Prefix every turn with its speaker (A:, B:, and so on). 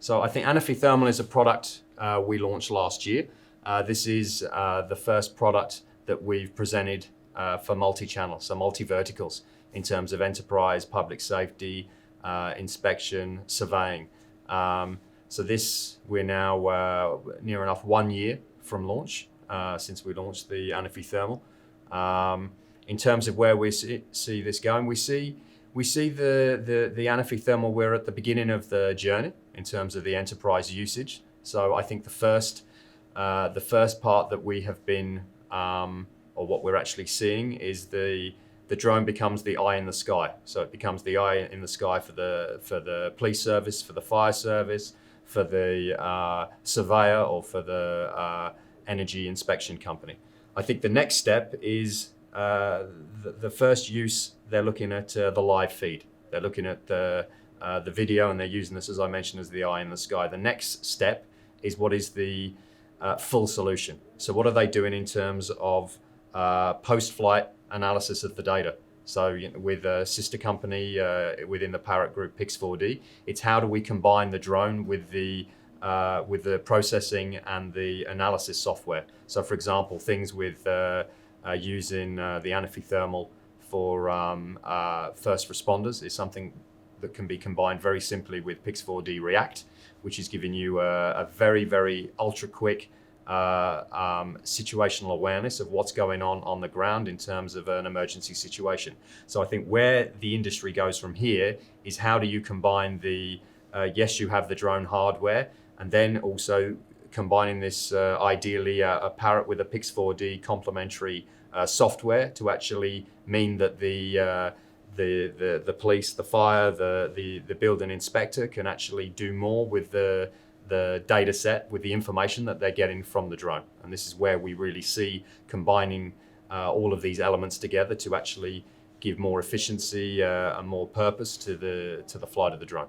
A: So I think Anafi Thermal is a product we launched last year. This is the first product that we've presented for multi-channel, so multi-verticals in terms of enterprise, public safety, inspection, surveying. So this, we're now near enough 1 year from launch, since we launched the Anafi Thermal. In terms of where we see this going, we see the Anafi Thermal, we're at the beginning of the journey in terms of the enterprise usage. So I think the first part that we have been, or what we're actually seeing, is the drone becomes the eye in the sky. So it becomes the eye in the sky for the police service, for the fire service, for the surveyor, or for the energy inspection company. I think the next step is the first use. They're looking at the live feed. They're looking at the video, and they're using this, as I mentioned, as the eye in the sky. The next step is what is the full solution. So what are they doing in terms of post-flight analysis of the data? So with a sister company within the Parrot group, Pix4D, it's how do we combine the drone with the processing and the analysis software. So for example, things with using the Anafi Thermal for first responders is something that can be combined very simply with Pix4D React, which is giving you a very, very ultra quick situational awareness of what's going on the ground in terms of an emergency situation. So I think where the industry goes from here is how do you combine the, yes, you have the drone hardware, and then also combining this ideally a Parrot with a Pix4D complementary software to actually mean that the police, the fire, the building inspector can actually do more with the data set, with the information that they're getting from the drone. And this is where we really see combining all of these elements together to actually give more efficiency and more purpose to the flight of the drone.